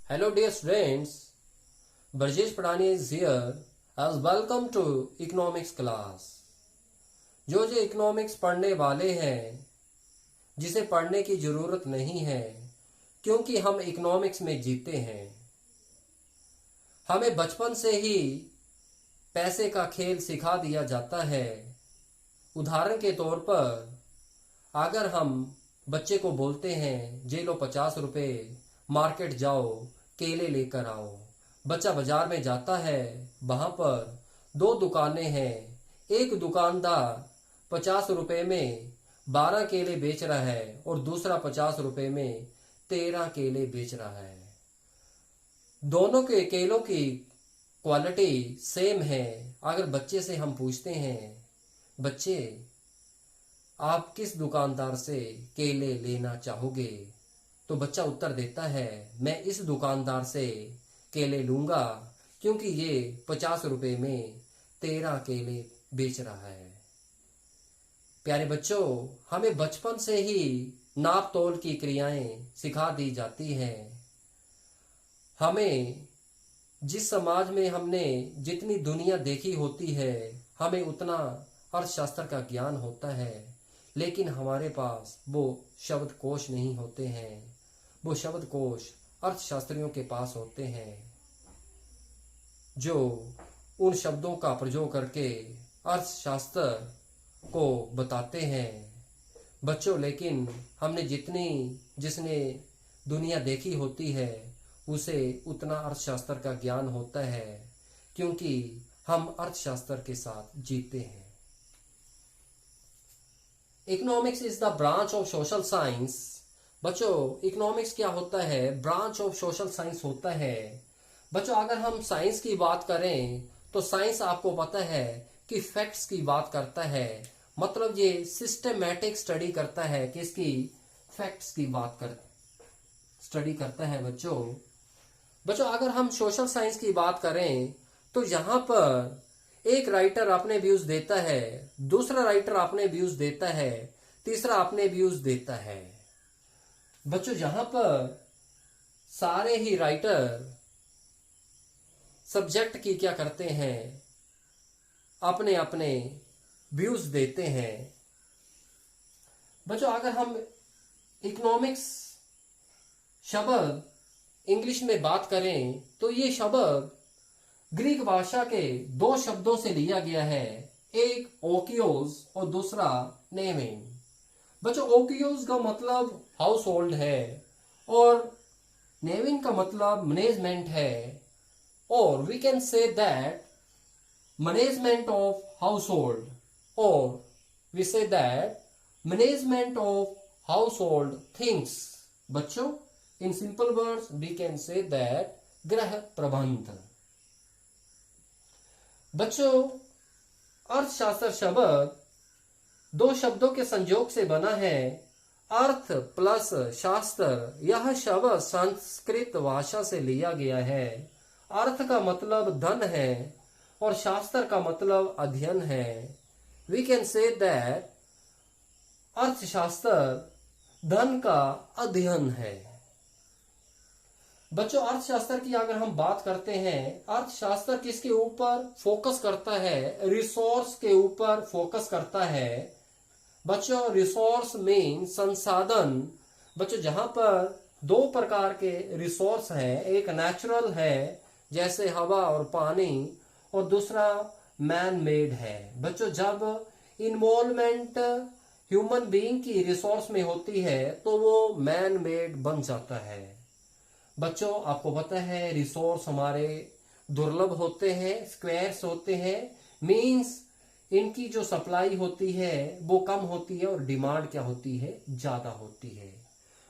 Hello dear students, Brajesh Pradhani is here as welcome to economics class। जो economics पढ़ने वाले हैं जिसे पढ़ने की ज़रूरत नहीं है क्योंकि हम इकोनॉमिक्स में जीते हैं। हमें बचपन से ही पैसे का खेल सिखा दिया जाता है। उदाहरण के तौर पर अगर हम बच्चे को बोलते हैं जे लो 50 रुपये, मार्केट जाओ केले लेकर आओ। बच्चा बाजार में जाता है, वहां पर दो दुकानें हैं। एक दुकानदार 50 रुपये में 12 केले बेच रहा है और दूसरा 50 रुपये में 13 केले बेच रहा है। दोनों के केलों की क्वालिटी सेम है। अगर बच्चे से हम पूछते हैं, बच्चे आप किस दुकानदार से केले लेना चाहोगे, तो बच्चा उत्तर देता है मैं इस दुकानदार से केले लूंगा क्योंकि ये 50 रुपये में 13 केले बेच रहा है। प्यारे बच्चों, हमें बचपन से ही नाप तोल की क्रियाएं सिखा दी जाती हैं। हमें जिस समाज में हमने जितनी दुनिया देखी होती है, हमें उतना अर्थशास्त्र का ज्ञान होता है, लेकिन हमारे पास वो शब्दकोश नहीं होते हैं। वो शब्दकोश अर्थशास्त्रियों के पास होते हैं जो उन शब्दों का प्रयोग करके अर्थशास्त्र को बताते हैं। बच्चों, लेकिन हमने जिसने दुनिया देखी होती है उसे उतना अर्थशास्त्र का ज्ञान होता है क्योंकि हम अर्थशास्त्र के साथ जीते हैं। Economics is the branch of social science. बच्चों, इकोनॉमिक्स क्या होता है? ब्रांच ऑफ सोशल साइंस होता है। बच्चों, अगर हम साइंस की बात करें तो साइंस आपको पता है कि फैक्ट्स की बात करता है। मतलब ये सिस्टमैटिक स्टडी करता है, किसकी? फैक्ट्स की स्टडी करता है। बच्चों, अगर हम सोशल साइंस की बात करें तो यहाँ पर एक राइटर अपने व्यूज देता है, दूसरा राइटर अपने व्यूज देता है, तीसरा अपने व्यूज देता है। बच्चों, जहां पर सारे ही राइटर सब्जेक्ट की क्या करते हैं, अपने अपने व्यूज देते हैं। बच्चों, अगर हम इकोनॉमिक्स शब्द इंग्लिश में बात करें तो ये शब्द ग्रीक भाषा के दो शब्दों से लिया गया है, एक ओकियोस और दूसरा नेमिन। बच्चों, ओकियोस का मतलब हाउस होल्ड है और नेमिन का मतलब मैनेजमेंट है। और we can say that management of household, और we say that management of household things. बच्चों, in simple words we can say that गृह प्रबंध। बच्चों, अर्थशास्त्र शब्द दो शब्दों के संयोग से बना है, अर्थ प्लस शास्त्र। यह शब्द संस्कृत भाषा से लिया गया है। अर्थ का मतलब धन है और शास्त्र का मतलब अध्ययन है। वी कैन से दैट अर्थशास्त्र धन का अध्ययन है। बच्चों, अर्थशास्त्र की अगर हम बात करते हैं, अर्थशास्त्र किसके ऊपर फोकस करता है? रिसोर्स के ऊपर फोकस करता है। बच्चों, रिसोर्स मीन संसाधन। बच्चों, जहां पर दो प्रकार के रिसोर्स हैं, एक नेचुरल है जैसे हवा और पानी, और दूसरा मैन मेड है। बच्चों, जब इन्वॉल्वमेंट ह्यूमन बीइंग की रिसोर्स में होती है तो वो मैन मेड बन जाता है। बच्चों, आपको पता है रिसोर्स हमारे दुर्लभ होते हैं, स्क्वेयर्स होते हैं, मींस इनकी जो सप्लाई होती है वो कम होती है और डिमांड क्या होती है? ज्यादा होती है।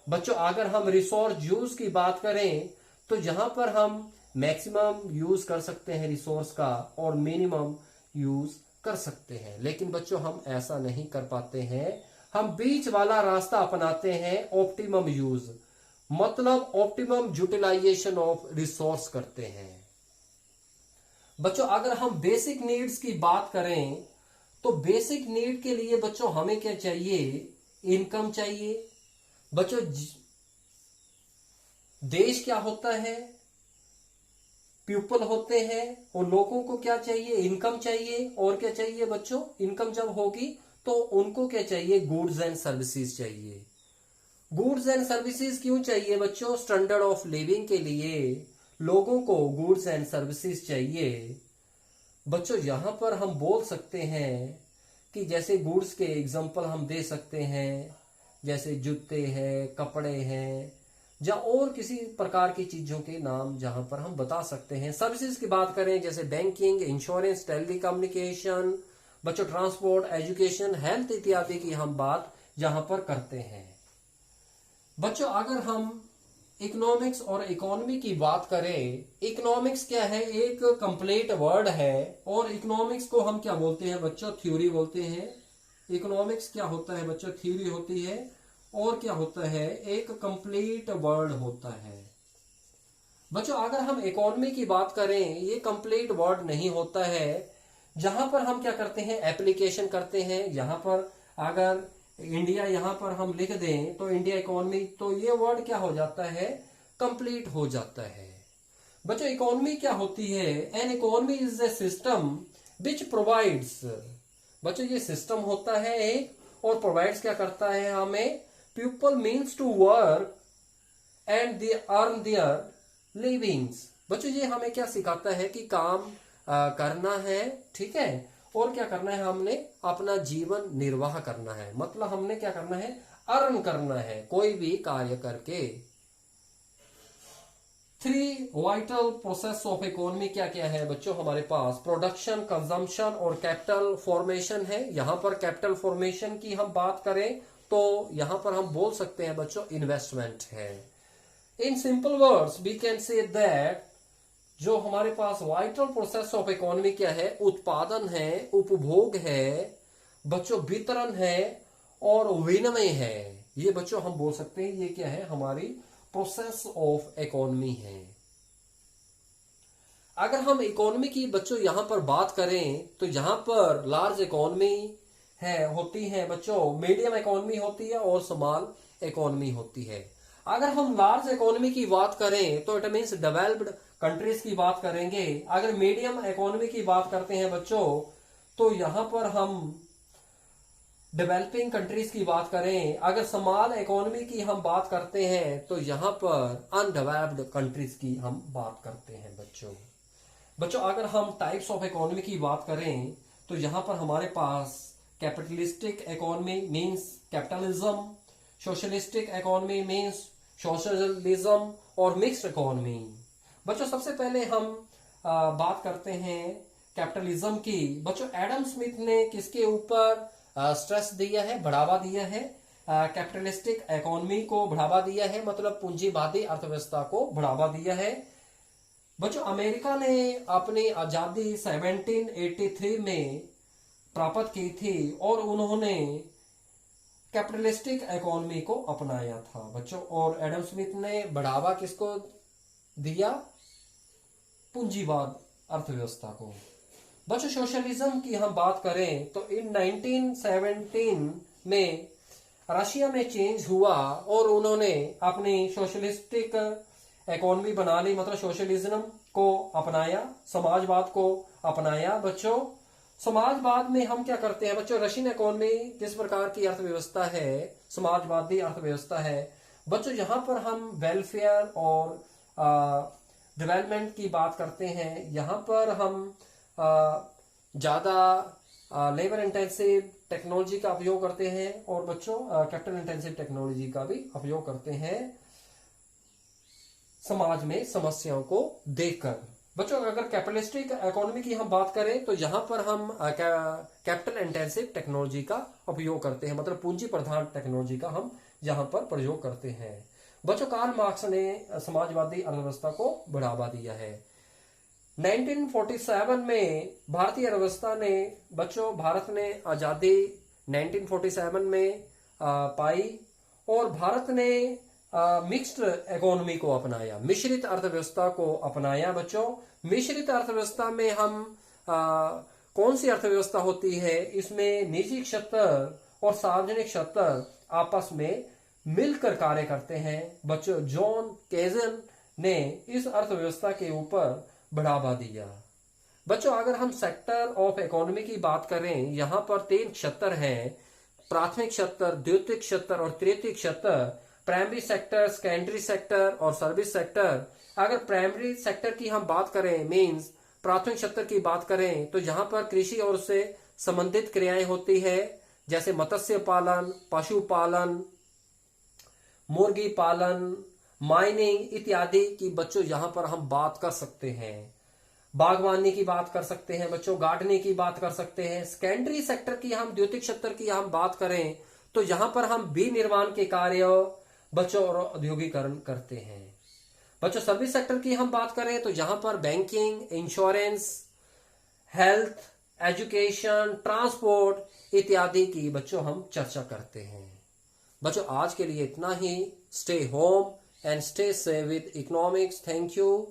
बच्चों, अगर हम रिसोर्स यूज की बात करें तो जहां पर हम मैक्सिमम यूज कर सकते हैं रिसोर्स का और मिनिमम यूज कर सकते हैं, लेकिन बच्चों हम ऐसा नहीं कर पाते हैं। हम बीच वाला रास्ता अपनाते हैं, ऑप्टिमम यूज, मतलब ऑप्टिमम यूटिलाइजेशन ऑफ रिसोर्स करते हैं। बच्चों, अगर हम बेसिक नीड्स की बात करें तो बेसिक नीड के लिए बच्चों हमें क्या चाहिए? इनकम चाहिए। बच्चों, देश क्या होता है, पीपल होते हैं, और लोगों को क्या चाहिए, इनकम चाहिए, और क्या चाहिए बच्चों, इनकम जब होगी तो उनको क्या चाहिए, गुड्स एंड सर्विसेज चाहिए। गुड्स एंड सर्विसेज क्यों चाहिए बच्चों, स्टैंडर्ड ऑफ लिविंग के लिए लोगों को गुड्स एंड सर्विसेज चाहिए। बच्चों यहां पर हम बोल सकते हैं कि जैसे गुड्स के एग्जांपल हम दे सकते हैं, जैसे जूते हैं, कपड़े हैं, या और किसी प्रकार की चीजों के नाम जहां पर हम बता सकते हैं। सर्विसेज की बात करें जैसे बैंकिंग, इंश्योरेंस, टेलीकम्युनिकेशन, बच्चों ट्रांसपोर्ट, एजुकेशन, हेल्थ इत्यादि की हम बात यहां पर करते हैं। बच्चों अगर हम इकोनॉमिक्स और इकोनॉमी की बात करें, इकोनॉमिक्स क्या है, एक कंप्लीट वर्ड है, और इकोनॉमिक्स को हम क्या बोलते हैं बच्चों, थ्योरी बोलते हैं। इकोनॉमिक्स क्या होता है बच्चों, थ्योरी होती है, और क्या होता है, एक कंप्लीट वर्ड होता है। बच्चों अगर हम इकोनॉमी की बात करें, ये कंप्लीट वर्ड नहीं होता है, जहां पर हम क्या करते हैं, एप्लीकेशन करते हैं। यहां पर अगर इंडिया यहां पर हम लिख दें तो इंडिया इकोनॉमी, तो ये वर्ड क्या हो जाता है, कंप्लीट हो जाता है। बच्चों इकोनॉमी क्या होती है, an economy is a system which provides, बच्चों ये सिस्टम होता है एक, और प्रोवाइड्स क्या करता है हमें, people means to work and they earn their livings. बच्चों ये हमें क्या सिखाता है कि काम करना है, ठीक है, और क्या करना है, हमने अपना जीवन निर्वाह करना है, मतलब हमने क्या करना है, अर्न करना है कोई भी कार्य करके। 3 वाइटल प्रोसेस ऑफ इकोनॉमी क्या क्या है बच्चों हमारे पास, प्रोडक्शन, कंजम्पशन और कैपिटल फॉर्मेशन है। यहां पर कैपिटल फॉर्मेशन की हम बात करें तो यहां पर हम बोल सकते हैं बच्चों इन्वेस्टमेंट है। In simple words we can say that जो हमारे पास वाइटल प्रोसेस ऑफ इकोनॉमी क्या है, उत्पादन है, उपभोग है बच्चों, वितरण है और विनिमय है। ये बच्चों हम बोल सकते हैं ये क्या है, हमारी प्रोसेस ऑफ इकोनॉमी है। अगर हम इकोनॉमी की बच्चों यहां पर बात करें तो यहां पर लार्ज इकोनॉमी है होती है बच्चों, मीडियम इकोनॉमी होती है और स्मॉल इकोनॉमी होती है। अगर हम लार्ज इकोनॉमी की बात करें तो इट मीन्स डेवलप्ड कंट्रीज की बात करेंगे। अगर मीडियम इकोनॉमी की बात करते हैं बच्चों तो यहां पर हम डेवलपिंग कंट्रीज की बात करें। अगर स्मॉल इकोनॉमी की हम बात करते हैं तो यहां पर अनडेवलप्ड कंट्रीज की हम बात करते हैं बच्चों अगर हम टाइप्स ऑफ इकोनॉमी की बात करें तो यहां पर हमारे पास capitalistic economy means capitalism, socialistic economy means socialism और मिक्स्ड इकोनॉमी। बच्चों सबसे पहले हम बात करते हैं कैपिटलिज्म की। बच्चों एडम स्मिथ ने किसके ऊपर स्ट्रेस दिया है, बढ़ावा दिया है, कैपिटलिस्टिक इकोनॉमी को बढ़ावा दिया है, मतलब पूंजीवादी अर्थव्यवस्था को बढ़ावा दिया है। बच्चों अमेरिका ने अपनी आजादी 1783 में प्राप्त की थी और उन्होंने कैपिटलिस्टिक इकोनॉमी को अपनाया था बच्चों, और एडम स्मिथ ने बढ़ावा किसको दिया, पूंजीवाद अर्थव्यवस्था को। बच्चों सोशलिज्म की हम बात करें तो इन 1917 में रशिया में चेंज हुआ और उन्होंने अपनी सोशलिस्टिक इकोनॉमी बना ली, मतलब सोशलिज्म को अपनाया, समाजवाद को अपनाया। बच्चों समाजवाद में हम क्या करते हैं बच्चों, रशियन इकोनॉमी किस प्रकार की अर्थव्यवस्था है, समाजवादी अर्थव्यवस्था है। बच्चों यहाँ पर हम वेलफेयर और डेवलपमेंट की बात करते हैं। यहाँ पर हम ज्यादा लेबर इंटेंसिव टेक्नोलॉजी का उपयोग करते हैं और बच्चों कैपिटल इंटेंसिव टेक्नोलॉजी का भी उपयोग करते हैं समाज में समस्याओं को देखकर। बच्चों अगर कैपिटलिस्टिक इकोनॉमी की हम बात करें तो यहां पर हम कैपिटल इंटेंसिव टेक्नोलॉजी का उपयोग करते हैं, मतलब पूंजी प्रधान टेक्नोलॉजी का हम यहां पर प्रयोग करते हैं। बच्चों कार्ल मार्क्स ने समाजवादी अर्थव्यवस्था को बढ़ावा दिया है। 1947 में भारतीय अर्थव्यवस्था ने बच्चों, भारत ने आजादी 1947 में पाई और भारत ने मिक्स्ड इकोनॉमी को अपनाया, मिश्रित अर्थव्यवस्था को अपनाया। बच्चों मिश्रित अर्थव्यवस्था में हम कौन सी अर्थव्यवस्था होती है, इसमें निजी क्षेत्र और सार्वजनिक क्षेत्र आपस में मिलकर कार्य करते हैं। बच्चों, जॉन केजन ने इस अर्थव्यवस्था के ऊपर बढ़ावा दिया। बच्चों, अगर हम सेक्टर ऑफ इकोनॉमी की बात करें, यहां पर 3 क्षेत्र हैं, प्राथमिक क्षेत्र, द्वितीयक क्षेत्र और तृतीयक क्षेत्र। प्राइमरी सेक्टर, सेकेंडरी सेक्टर और सर्विस सेक्टर। अगर प्राइमरी सेक्टर की हम बात करें, मींस प्राथमिक क्षेत्र की बात करें, तो यहाँ पर कृषि और उससे संबंधित क्रियाएं होती है, जैसे मत्स्य पालन, पशुपालन, मुर्गी पालन, माइनिंग इत्यादि की बच्चों यहाँ पर हम बात कर सकते हैं। बागवानी की बात कर सकते हैं बच्चों, गार्डनिंग की बात कर सकते हैं। सेकेंडरी सेक्टर की हम, द्वितीयक क्षेत्र की हम बात करें, तो यहाँ पर हम विनिर्माण के कार्य बच्चों और औद्योगिकरण करते हैं। बच्चों, सर्विस सेक्टर की हम बात करें तो यहाँ पर banking, insurance, health, education, transport इत्यादि की बच्चों हम चर्चा करते हैं। बच्चों, आज के लिए इतना ही। Stay home and stay safe with economics. Thank you.